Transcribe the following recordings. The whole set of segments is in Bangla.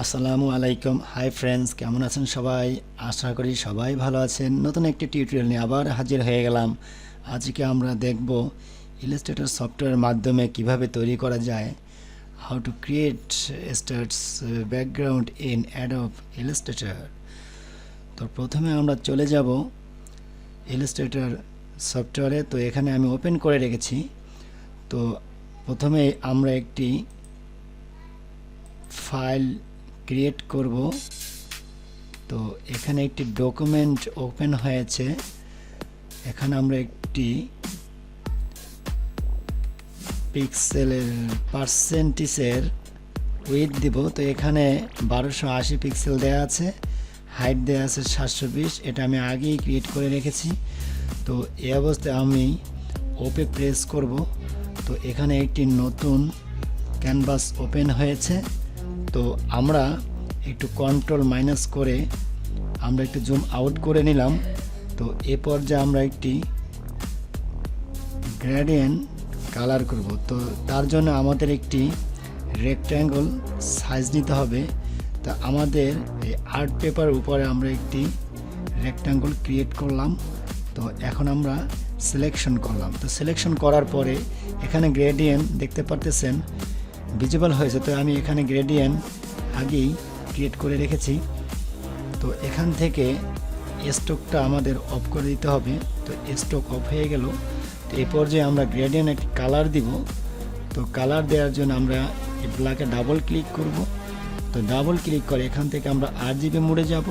আসসালামু আলাইকুম। হাই ফ্রেন্ডস, কেমন আছেন সবাই? আশা করি সবাই ভালো আছেন। নতুন একটি টিউটোরিয়াল নিয়ে আবার হাজির হয়ে গেলাম। আজকে আমরা দেখব ইলাস্ট্রেটর সফটওয়্যারের মাধ্যমে কিভাবে তৈরি করা যায় how to create starts background in Adobe Illustrator. তো প্রথমে আমরা চলে যাব ইলাস্ট্রেটর সফটওয়্যারে। তো এখানে আমি ওপেন করে রেখেছি। তো প্রথমে আমরা একটি ফাইল ক্রিয়েট করব। তো এখানে একটি ডকুমেন্ট ওপেন হয়েছে। এখানে আমরা একটি পিক্সেলের পার্সেন্টেজের উইডথ দিব। তো এখানে 1280 পিক্সেল দেওয়া আছে, হাইট দেওয়া আছে 720। এটা আমি আগেই ক্রিয়েট করে রেখেছি। তো এই অবস্থায় আমি ওপে প্রেস করব। তো এখানে একটি নতুন ক্যানভাস ওপেন হয়েছে। তো আমরা একটু কন্ট্রোল মাইনাস করে আমরা একটু জুম আউট করে নিলাম। তো এ পর্যায়ে আমরা একটি গ্রেডিয়েন্ট কালার করব। তো তার জন্য আমাদের একটি রেক্ট্যাঙ্গল সাইজ নিতে হবে। তা আমাদের এই আর্ট পেপার উপরে আমরা একটি রেক্ট্যাঙ্গল ক্রিয়েট করলাম। তো এখন আমরা সিলেকশন করলাম। তো সিলেকশন করার পরে এখানে গ্রেডিয়েন্ট দেখতে পারতেছেন ভিজিবল হয়েছে। তো আমি এখানে গ্রেডিয়েন্ট আগেই ক্রিয়েট করে রেখেছি। তো এখান থেকে স্ট্রোকটা আমাদের অফ করে দিতে হবে। তো স্ট্রোক অফ হয়ে গেল। তো এই পর্যায়ে আমরা গ্রেডিয়েন্ট একটি কালার দিব। তো কালার দেওয়ার জন্য আমরা এই ব্ল্যাকে ডাবল ক্লিক করব। তো ডাবল ক্লিক করে এখান থেকে আমরা আরজিবি মোডে যাব।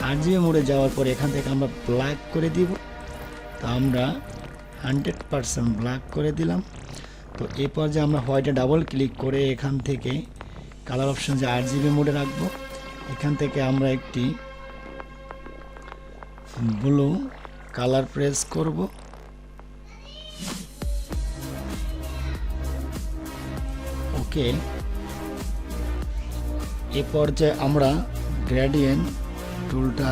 আরজিবি মোডে যাওয়ার পরে এখান থেকে আমরা ব্ল্যাক করে দিব। তো আমরা 100% ব্ল্যাক করে দিলাম। তো এই পর্যায়ে আমরা হোয়াইটে ডাবল ক্লিক করে এখান থেকে কালার অপশন যে আরজিবি মোডে রাখবো। এখান থেকে আমরা একটি ব্লু কালার প্রেস করব। ওকে, এ পর্যায়ে আমরা গ্রেডিয়েন্ট টুলটা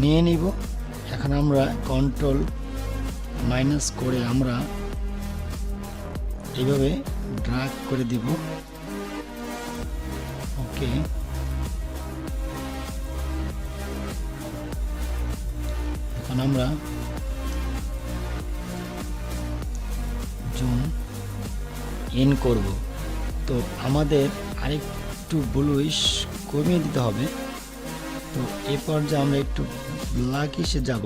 নিয়ে নিব। এখন আমরা কন্ট্রোল মাইনাস করে আমরা এইভাবে ড্র্যাগ করে দিব। ওকে, এখন আমরা জুম ইন করব। তো আমাদের আরেকটু ব্লুইশ কমিয়ে দিতে হবে। তো এ পর্যায়ে আমরা একটু ব্ল্যাকিশে যাব।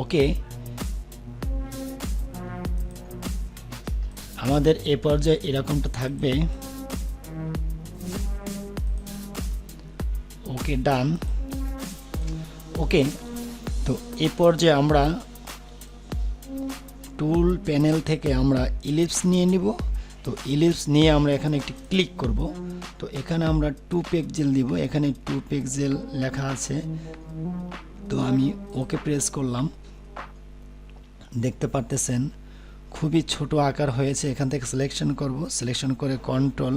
ওকে, আমাদের এ পর্যায়ে এরকমটা থাকবে। ওকে, ডান। ওকে, তো এ পর্যায়ে আমরা টুল প্যানেল থেকে আমরা ইলিপস নিয়ে নিব। তো ইলিপস নিয়ে আমরা এখানে একটি ক্লিক করব। তো এখানে আমরা 2 পিক্সেল দিব। এখানে 2 পিক্সেল লেখা আছে। তো আমি ওকে প্রেস করলাম। দেখতে পারতেছেন খুবই ছোট আকার হয়েছে। এখান থেকে সিলেকশন করব। সিলেকশন করে কন্ট্রোল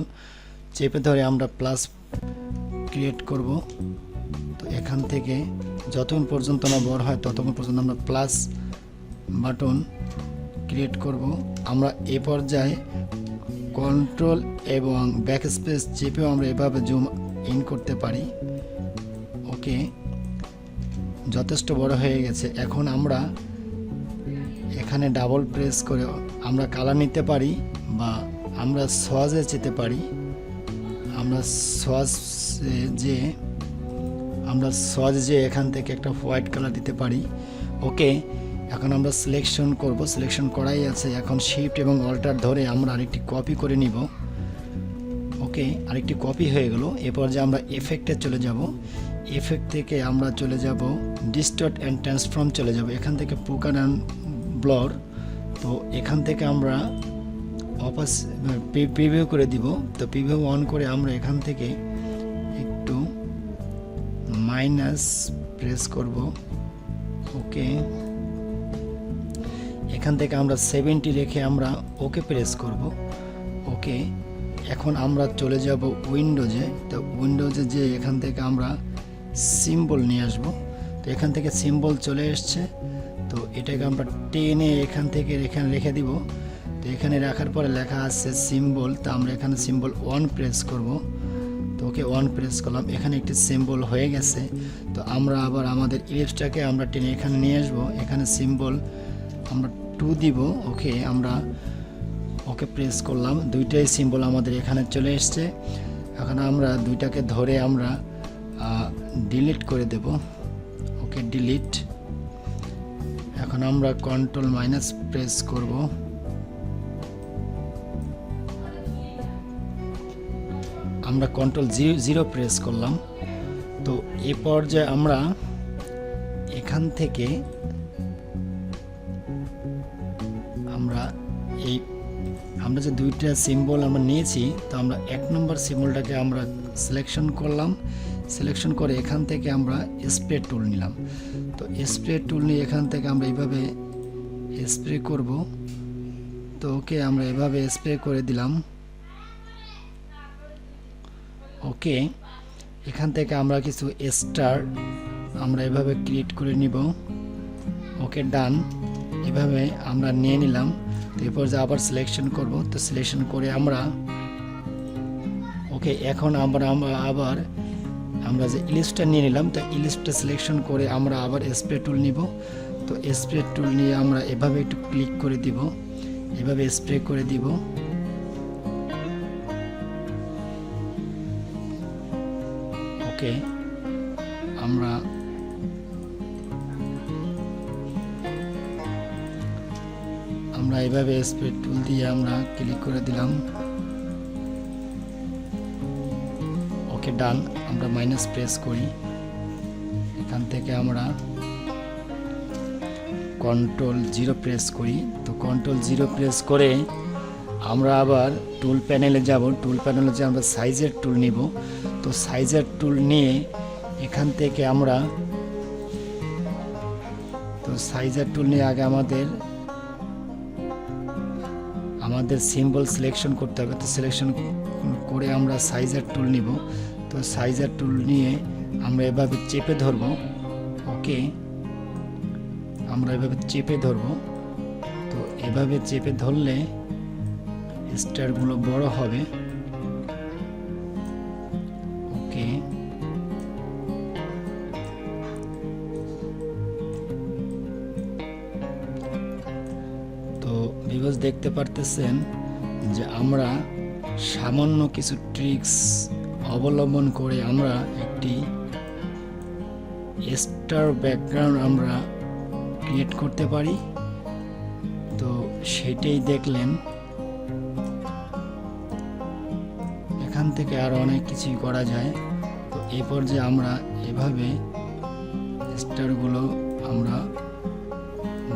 চেপে ধরে আমরা প্লাস ক্রিয়েট করব। তো এখান থেকে যতক্ষণ পর্যন্ত না বড় হয় ততক্ষণ পর্যন্ত আমরা প্লাস বাটন ক্রিয়েট করব। আমরা এ পর্যায়ে কন্ট্রোল এবং ব্যাক স্পেস চেপেও আমরা এভাবে জুম ইন করতে পারি। ওকে, যথেষ্ট বড় হয়ে গেছে। এখন আমরা এখানে ডাবল প্রেস করে আমরা কালার নিতে পারি বা আমরা সওয়াজে যেতে পারি। আমরা সওয়াজ যে এখান থেকে একটা হোয়াইট কালার দিতে পারি। ওকে, এখন আমরা সিলেকশন করব। সিলেকশন করাই আছে। এখন শিফট এবং অল্টার ধরে আমরা আরেকটি কপি করে নিব। ওকে, আরেকটি কপি হয়ে গেল। এরপর যে আমরা এফেক্টে চলে যাব। এফেক্ট থেকে আমরা চলে যাব ডিস্টর্ট অ্যান্ড ট্রান্সফর্ম চলে যাব। এখান থেকে পোকার অ্যান্ড ব্লর। তো এখান থেকে আমরা প্রিভিউ করে দিব। তো প্রিভিউ অন করে আমরা এখান থেকে একটু মাইনাস প্রেস করব। ওকে, এখান থেকে আমরা 70 রেখে আমরা ওকে প্রেস করব। ওকে, এখন আমরা চলে যাব উইন্ডোজে। তো উইন্ডোজে যে এখান থেকে আমরা সিম্বল নিয়ে আসব। তো এখান থেকে সিম্বল চলে এসছে। তো এটাকে আমরা টেনে এখান থেকে এখানে রেখে দিব। তো এখানে রাখার পরে লেখা আছে সিম্বল, তো আমরা এখানে সিম্বল 1 প্রেস করব। তো ওকে 1 প্রেস করলাম, এখানে একটি সিম্বল হয়ে গেছে। তো আমরা আবার আমাদের ইলিপসটাকে আমরা টেনে এখানে নিয়ে আসবো, এখানে সিম্বল আমরা 2 দিব। ওকে, আমরা ওকে প্রেস করলাম, দুইটাই সিম্বল আমাদের এখানে চলে এসছে। এখন আমরা দুইটাকে ধরে আমরা ডিলিট করে দেব। ওকে, ডিলিট। এখন আমরা কন্ট্রোল মাইনাস প্রেস করব। আমরা কন্ট্রোল 0 প্রেস করলাম। তো এই পর্যায়ে আমরা এখান থেকে আমরা যে দুইটা সিম্বল আমরা নিয়েছি, তো আমরা 1 নম্বর সিম্বলটাকে আমরা সিলেকশন করলাম। সিলেকশন করে এখান থেকে আমরা স্প্রে টুল নিলাম। তো স্প্রে টুল নিয়ে এখান থেকে আমরা এইভাবে স্প্রে করব। তো ওকে, আমরা এভাবে স্প্রে করে দিলাম। ওকে, এখান থেকে আমরা কিছু স্টার আমরা এভাবে ক্রিয়েট করে নিব। ওকে, ডান। এভাবে আমরা নিয়ে নিলাম। তো এরপর যে আবার সিলেকশন করব। তো সিলেকশন করে আমরা ওকে, এখন আবার আমরা যে ইলিপসটা নিয়ে নিলাম, তো ইলিপসটা সিলেকশন করে আমরা আবার স্প্রে টুল নিব। তো স্প্রে টুল নিয়ে আমরা এভাবে একটু ক্লিক করে দিব, এভাবে স্প্রে করে দিব। ওকে, আমরা এভাবে স্প্রে টুল দিয়ে আমরা ক্লিক করে দিলাম। ওকে, ডান। আমরা মাইনাস প্রেস করি, এখান থেকে আমরা কন্ট্রোল 0 প্রেস করি। তো কন্ট্রোল 0 প্রেস করে আমরা আবার টুল প্যানেলে যাব। টুল প্যানেলে যে আমরা সাইজের টুল নিব। তো সাইজের টুল নিয়ে এখান থেকে আমরা আগে আমাদের সিম্বল সিলেকশন করতে হবে। তো সিলেকশন করে আমরা সাইজের টুল নিব। তো সাইজের টুল নিয়ে আমরা এভাবে চেপে ধরব। ওকে, আমরা এভাবে চেপে ধরব। তো এভাবে চেপে ধরলে স্টারগুলো বড় হবে। ওকে, তো ভিউয়ার্স দেখতে পারতেছেন যে আমরা সামান্য কিছু ট্রিক্স অবলম্বন করে আমরা একটি স্টার ব্যাকগ্রাউন্ড আমরা ক্রিয়েট করতে পারি। তো সেটাই দেখলেন। এখান থেকে আরো অনেক কিছুই করা যায়। তো এই পর্যায়ে আমরা এভাবে স্টারগুলো আমরা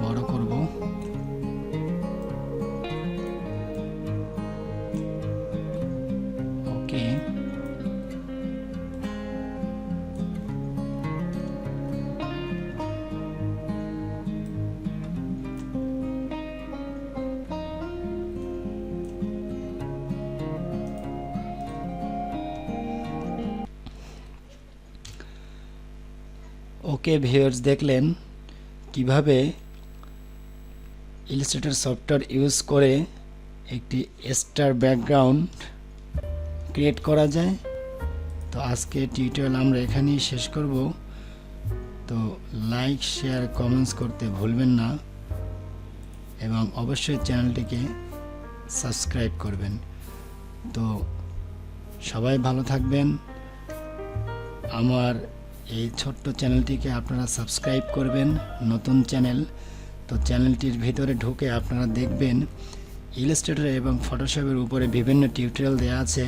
বড় করব। ওকে, ওকে ভিউয়ার্স, দেখলেন কিভাবে ইলাস্ট্রেটর সফটওয়্যার ইউজ করে একটি স্টার ব্যাকগ্রাউন্ড ক্রিয়েট করা যায়। তো আজকে টিউটোরিয়াল আমরা এখানেই শেষ করব। তো লাইক, শেয়ার, কমেন্টস করতে ভুলবেন না এবং অবশ্যই চ্যানেলটিকে সাবস্ক্রাইব করবেন। তো সবাই ভালো থাকবেন। আমার এই ছোট্ট চ্যানেলটিকে আপনারা সাবস্ক্রাইব করবেন, নতুন চ্যানেল। তো চ্যানেলটির ভিতরে ঢুকে আপনারা দেখবেন ইলাস্ট্রেটর এবং ফটোশপের উপরে বিভিন্ন টিউটোরিয়াল দেওয়া আছে।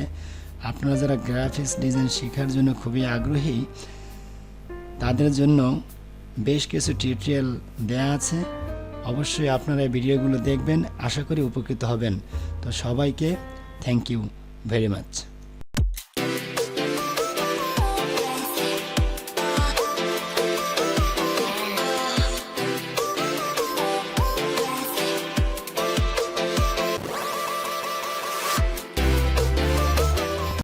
আপনারা যারা গ্রাফিক্স ডিজাইন শেখার জন্য খুবই আগ্রহী, তাদের জন্য বেশ কিছু টিউটোরিয়াল দেওয়া আছে। অবশ্যই আপনারা এই ভিডিওগুলো দেখবেন, আশা করি উপকৃত হবেন। তো সবাইকে থ্যাংক ইউ ভেরি মাচ।